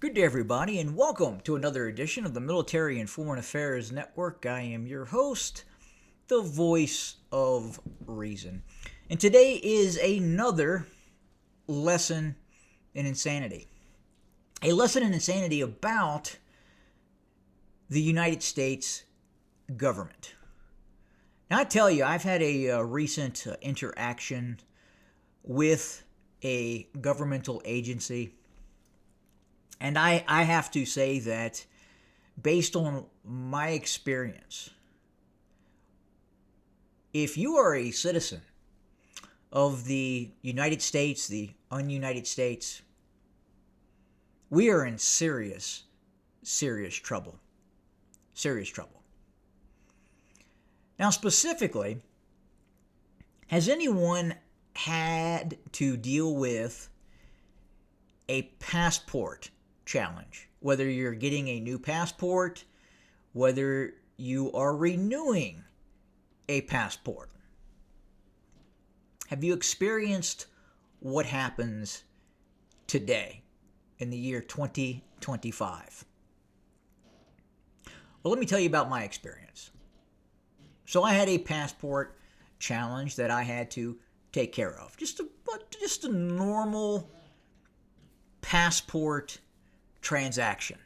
Good day, everybody, and welcome to another edition of the Military and Foreign Affairs Network. I am your host, the voice of reason. And today is another lesson in insanity. A lesson in insanity about the United States government. Now, I tell you, I've had a recent interaction with a governmental agency. And I have to say that based on my experience, if you are a citizen of the United States, the un-United States, we are in serious trouble. Serious trouble. Now, specifically, has anyone had to deal with a passport challenge? Whether you're getting a new passport, whether you are renewing a passport. Have you experienced what happens today in the year 2025? Well, let me tell you about my experience. So I had a passport challenge that I had to take care of. Just a normal passport transaction.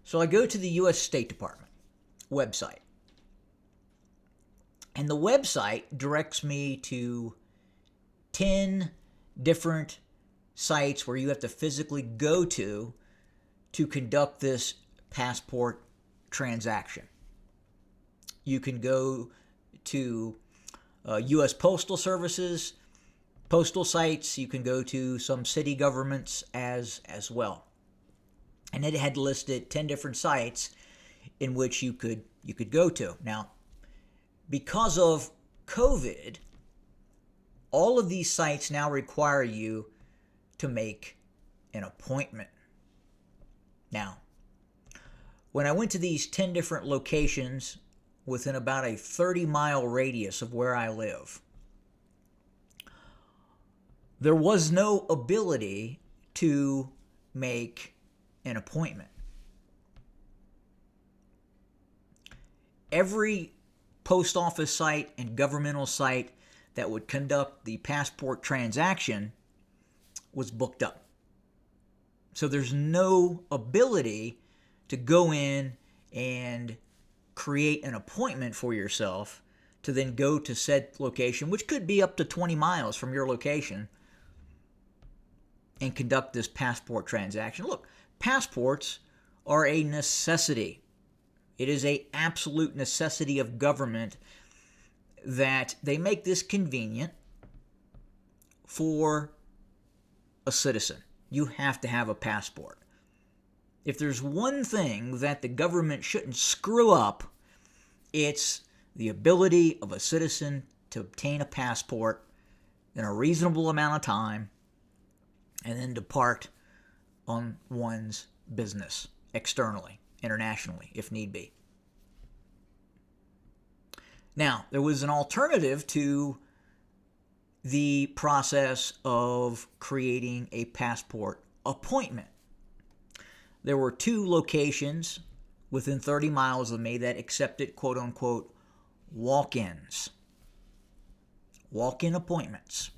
So I go to the U.S. State Department website. And the website directs me to 10 different sites where you have to physically go to conduct this passport transaction. You can go to U.S. Postal Services, postal sites. You can go to some city governments as well. And it had listed 10 different sites in which you could go to. Now, because of COVID, all of these sites now require you to make an appointment. Now, when I went to these 10 different locations within about a 30-mile radius of where I live, there was no ability to make an appointment. Every post office site and governmental site that would conduct the passport transaction was booked up. So there's no ability to go in and create an appointment for yourself to then go to said location, which could be up to 20 miles from your location, and conduct this passport transaction. Look, passports are a necessity. It is an absolute necessity of government that they make this convenient for a citizen. You have to have a passport. If there's one thing that the government shouldn't screw up, it's the ability of a citizen to obtain a passport in a reasonable amount of time and then depart on one's business externally, internationally, if need be. Now, there was an alternative to the process of creating a passport appointment. There were 2 locations within 30 miles of me that accepted quote-unquote walk-ins. Walk-in appointments.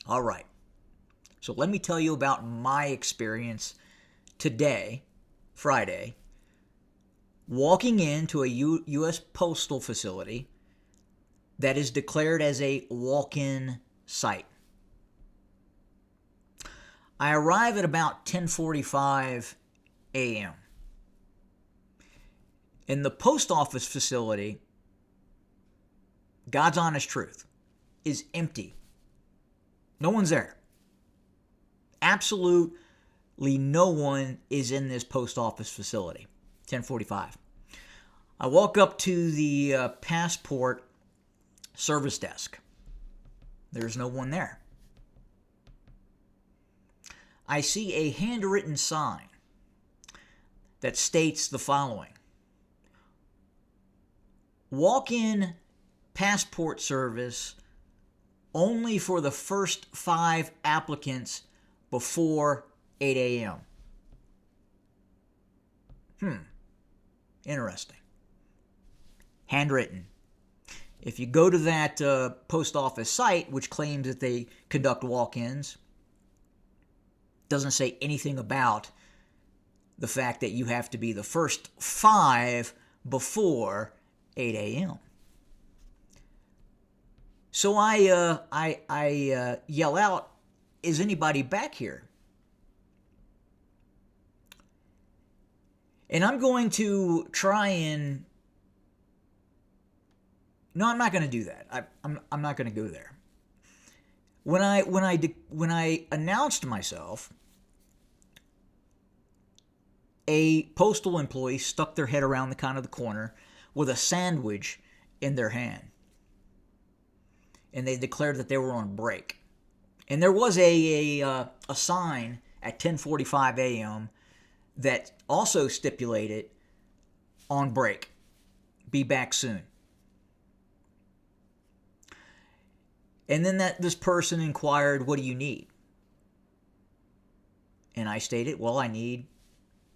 All right. So let me tell you about my experience today, Friday, walking into a U.S. postal facility that is declared as a walk-in site. I arrive at about 10:45 a.m. In the post office facility, God's honest truth, is empty. No one's there. Absolutely no one is in this post office facility. 10:45. I walk up to the passport service desk. There's no one there. I see a handwritten sign that states the following: walk-in passport service only for the first 5 applicants before 8 a.m. Interesting. Handwritten. If you go to that post office site, which claims that they conduct walk-ins, doesn't say anything about the fact that you have to be the first 5 before 8 a.m. So I yell out, "Is anybody back here?" And I'm going to try and... No, I'm not going to do that. I'm not going to go there. When I announced myself, a postal employee stuck their head around the kind of the corner with a sandwich in their hand, and they declared that they were on break. And there was a sign at 10:45 a.m. that also stipulated on break. Be back soon. And then this person inquired, "What do you need?" And I stated, "Well, I need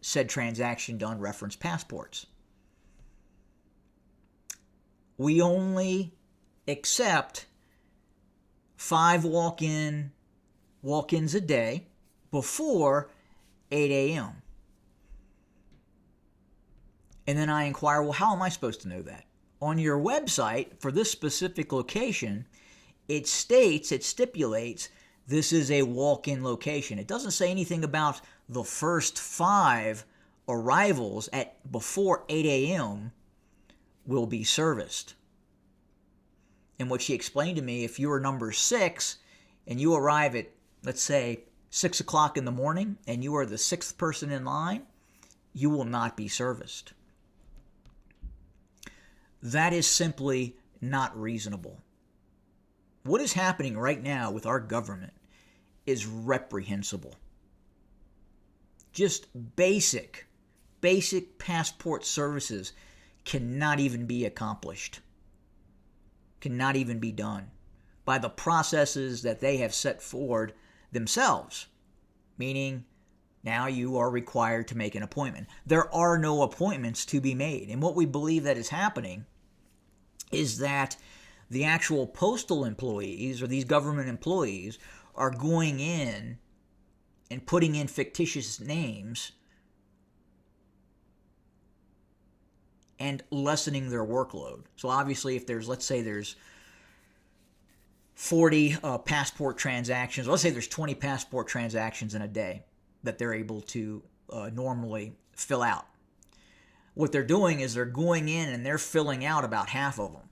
said transaction done, reference passports. We only accept 5 walk-ins a day before 8 a.m. And then I inquire, "Well, how am I supposed to know that?" On your website, for this specific location, it stipulates this is a walk-in location. It doesn't say anything about the first 5 arrivals at before 8 a.m. will be serviced. And what she explained to me, if you are number 6 and you arrive at, let's say, 6 o'clock in the morning and you are the 6th person in line, you will not be serviced. That is simply not reasonable. What is happening right now with our government is reprehensible. Just basic passport services cannot even be accomplished, cannot even be done by the processes that they have set forward themselves, meaning now you are required to make an appointment. There are no appointments to be made. And what we believe that is happening is that the actual postal employees or these government employees are going in and putting in fictitious names and lessening their workload. So obviously if let's say there's 40 passport transactions, or let's say there's 20 passport transactions in a day that they're able to normally fill out. What they're doing is they're going in and they're filling out about half of them,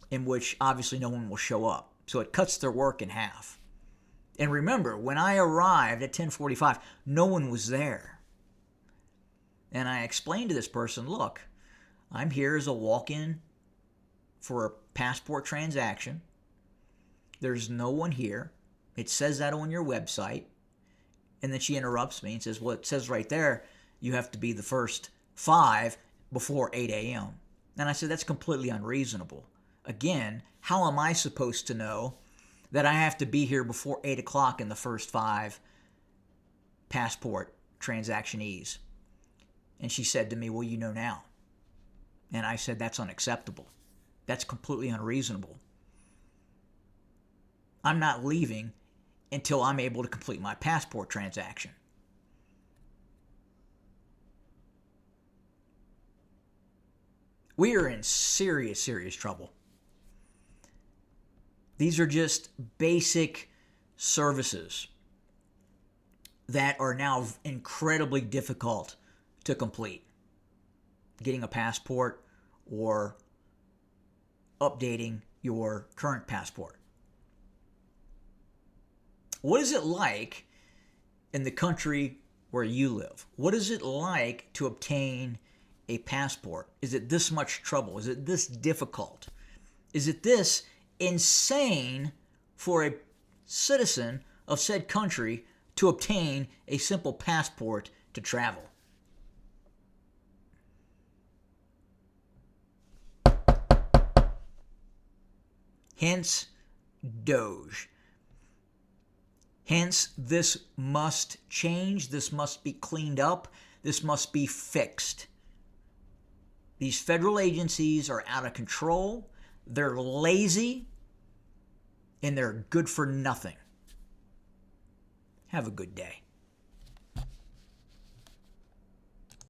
in which obviously no one will show up. So it cuts their work in half. And remember, when I arrived at 10:45, no one was there. And I explained to this person, "Look, I'm here as a walk-in for a passport transaction. There's no one here. It says that on your website." And then she interrupts me and says, "Well, it says right there you have to be the first 5 before 8 a.m. And I said, "That's completely unreasonable. Again, how am I supposed to know that I have to be here before 8 o'clock in the first 5 passport transactionees?" And she said to me, "Well, you know now." And I said, "That's unacceptable. That's completely unreasonable. I'm not leaving until I'm able to complete my passport transaction." We are in serious, serious trouble. These are just basic services that are now incredibly difficult to complete. Getting a passport or updating your current passport. What is it like in the country where you live? What is it like to obtain a passport? Is it this much trouble? Is it this difficult? Is it this insane for a citizen of said country to obtain a simple passport to travel? Hence, Doge. Hence, this must change. This must be cleaned up. This must be fixed. These federal agencies are out of control. They're lazy. And they're good for nothing. Have a good day.